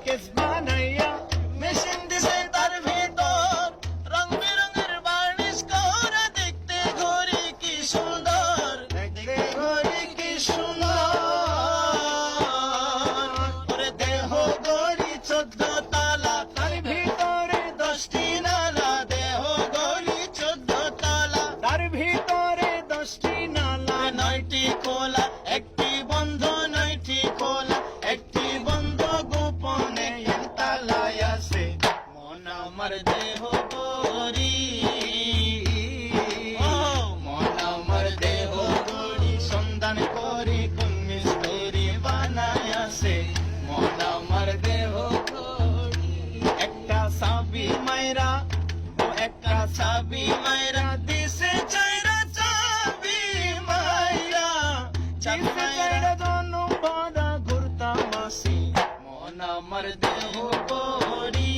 case বানাইয়া machine দিছে তার ভিতর রং বেরঙের বার্নিশ করা দেখতে ঘড়ি কি সুন্দর দেখতে ঘড়ি কি সুন্দর ওরে দেহ ঘড়ি 14 তালা তার ভিতরে 10টি নালা দেহ ঘড়ি 14 তালা তার ভিতরে 10টি নালা 9টি খোলা একটি বন্ধ 9টি খোলা একটি বন্ধ গোপনে তালায় আছে মন আমার দেহ ঘড়ি ও মন আমার দেহ ঘড়ি সন্ধান করি কোন মিস্ত্রি বানায় আছে মন আমার দেহ ঘড়ি একটা চাবি মাইরা ও একটা চাবি মাইরা দিছে চাইরা চাবি মাইরা চাবি মাইরা জন্য পাড়া ঘুরতাম আসি মন আমার দেহ ঘড়ি